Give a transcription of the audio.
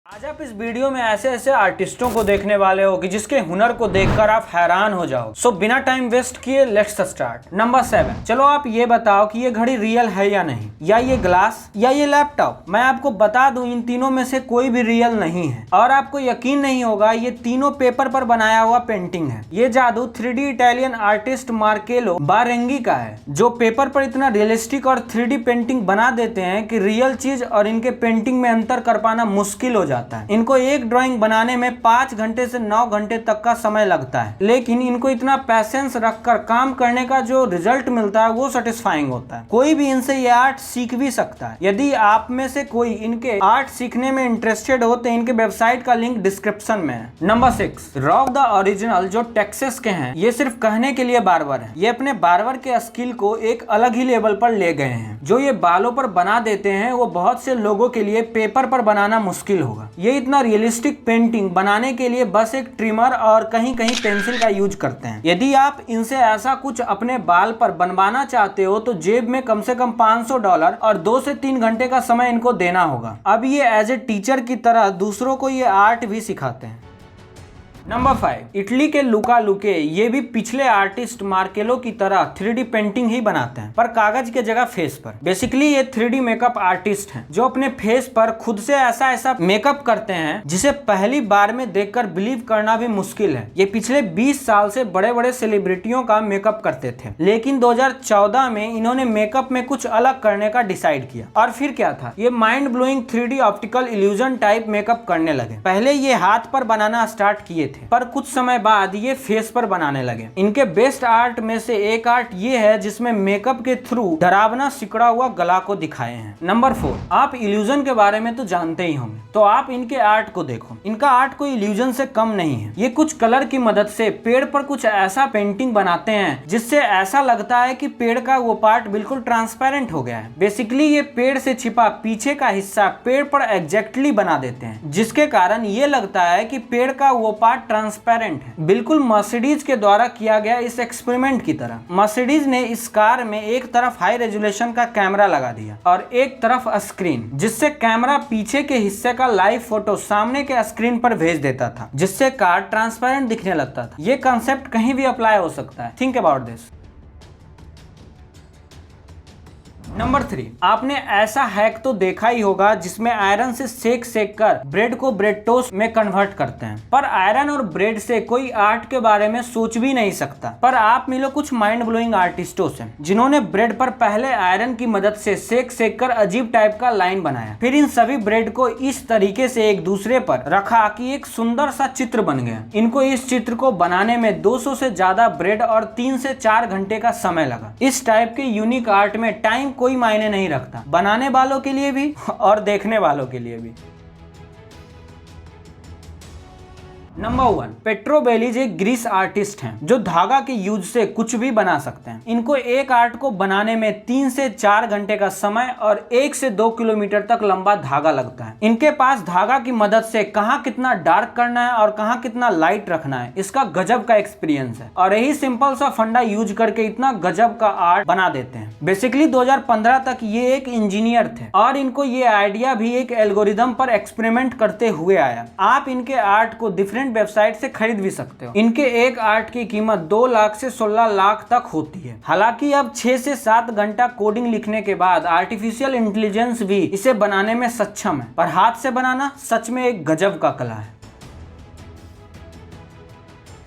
आज आप इस वीडियो में ऐसे ऐसे आर्टिस्टों को देखने वाले हो कि जिसके हुनर को देखकर आप हैरान हो जाओ। सो बिना टाइम वेस्ट किए लेट्स स्टार्ट। नंबर 7, चलो आप ये बताओ कि ये घड़ी रियल है या नहीं, या ये ग्लास या ये लैपटॉप। मैं आपको बता दूं इन तीनों में से कोई भी रियल नहीं है और आपको यकीन नहीं होगा, ये तीनों पेपर पर बनाया हुआ पेंटिंग है। ये जादू 3D इटालियन आर्टिस्ट मार्केलो बारेंगी का है, जो पेपर पर इतना रियलिस्टिक और 3D पेंटिंग बना देते हैं कि रियल चीज और इनके पेंटिंग में अंतर कर पाना मुश्किल हो जाता है। इनको एक ड्राइंग बनाने में 5 घंटे से 9 घंटे तक का समय लगता है, लेकिन इनको इतना पैशंस रखकर काम करने का जो रिजल्ट मिलता है वो सेटिस्फाइंग होता है। कोई भी इनसे ये आर्ट सीख भी सकता है। यदि आप में से कोई इनके आर्ट सीखने में इंटरेस्टेड हो तो इनके वेबसाइट का लिंक डिस्क्रिप्शन में है। नंबर 6, रॉक द ओरिजिनल जो टेक्सास के हैं, ये सिर्फ कहने के लिए बार्बर है। ये अपने बार्बर के स्किल को एक अलग ही लेवल पर ले गए हैं। जो ये बालों पर बना देते हैं वो बहुत से लोगों के लिए पेपर पर बनाना मुश्किल होगा। ये इतना रियलिस्टिक पेंटिंग बनाने के लिए बस एक ट्रिमर और कहीं कहीं पेंसिल का यूज करते हैं। यदि आप इनसे ऐसा कुछ अपने बाल पर बनवाना चाहते हो तो जेब में कम से कम $500 और 2 से 3 घंटे का समय इनको देना होगा। अब ये एज ए टीचर की तरह दूसरों को ये आर्ट भी सिखाते हैं। नंबर 5, इटली के लुका लुके ये भी पिछले आर्टिस्ट मार्केलो की तरह 3D पेंटिंग ही बनाते हैं, पर कागज के जगह फेस पर। बेसिकली ये 3D मेकअप आर्टिस्ट हैं जो अपने फेस पर खुद से ऐसा मेकअप करते हैं जिसे पहली बार में देखकर बिलीव करना भी मुश्किल है। ये पिछले 20 साल से बड़े बड़े सेलिब्रिटियों का मेकअप करते थे, लेकिन 2014 में इन्होंने मेकअप में कुछ अलग करने का डिसाइड किया। और फिर क्या था, ये mind blowing 3D optical illusion type makeup करने लगे। पहले ये हाथ पर बनाना स्टार्ट किए थे, पर कुछ समय बाद ये फेस पर बनाने लगे। इनके बेस्ट आर्ट में से एक आर्ट ये है जिसमें मेकअप के थ्रू डरावना सिकुड़ा हुआ गला को दिखाए हैं। नंबर 4, आप इल्यूजन के बारे में तो जानते ही होंगे, तो आप इनके आर्ट को देखो। इनका आर्ट कोई इल्यूजन से कम नहीं है। ये कुछ कलर की मदद से पेड़ पर कुछ ऐसा पेंटिंग बनाते हैं जिससे ऐसा लगता है कि पेड़ का वो पार्ट बिल्कुल ट्रांसपेरेंट हो गया है। बेसिकली ये पेड़ से छिपा पीछे का हिस्सा पेड़ पर एग्जैक्टली बना देते हैं, जिसके कारण ये लगता है कि पेड़ का वो पार्ट ट्रांसपेरेंट है, बिल्कुल मर्सिडीज के द्वारा किया गया इस एक्सपेरिमेंट की तरह। मर्सिडीज ने इस कार में एक तरफ हाई रेजोल्यूशन का कैमरा लगा दिया और एक तरफ स्क्रीन, जिससे कैमरा पीछे के हिस्से का लाइव फोटो सामने के स्क्रीन पर भेज देता था, जिससे कार ट्रांसपेरेंट दिखने लगता था। ये कंसेप्ट कहीं भी अप्लाई हो सकता है। Think about this. नंबर 3, आपने ऐसा हैक तो देखा ही होगा जिसमें आयरन से सेक कर ब्रेड को ब्रेड टोस्ट में कन्वर्ट करते हैं, पर आयरन और ब्रेड से कोई आर्ट के बारे में सोच भी नहीं सकता। पर आप मिलो कुछ माइंड ब्लोइंग आर्टिस्टों से जिन्होंने ब्रेड पर पहले आयरन की मदद से सेक कर अजीब टाइप का लाइन बनाया, फिर इन सभी ब्रेड को इस तरीके से एक दूसरे पर रखा कि एक सुंदर सा चित्र बन गया। इनको इस चित्र को बनाने में 200 से ज्यादा ब्रेड और 3 से 4 घंटे का समय लगा। इस टाइप के यूनिक आर्ट में टाइम कोई मायने नहीं रखता, बनाने वालों के लिए भी और देखने वालों के लिए भी। नंबर 1, पेट्रो बेलीज एक ग्रीस आर्टिस्ट हैं जो धागा के यूज से कुछ भी बना सकते हैं। इनको एक आर्ट को बनाने में 3 से 4 घंटे का समय और 1 से 2 किलोमीटर तक लंबा धागा लगता है। इनके पास धागा की मदद से कहाँ कितना डार्क करना है और कहाँ कितना लाइट रखना है, इसका गजब का एक्सपीरियंस है और यही सिंपल सा फंडा यूज करके इतना गजब का आर्ट बना देते हैं। बेसिकली 2015 तक ये एक इंजीनियर थे और इनको ये आइडिया भी एक एल्गोरिदम पर एक्सपेरिमेंट करते हुए आया। आप इनके आर्ट को डिफरेंट वेबसाइट से खरीद भी सकते हो। इनके एक आर्ट की कीमत 2 लाख से 16 लाख तक होती है। हालांकि अब 6 से 7 घंटा कोडिंग लिखने के बाद आर्टिफिशियल इंटेलिजेंस भी इसे बनाने में सक्षम है, पर हाथ से बनाना सच में एक गजब का कला है।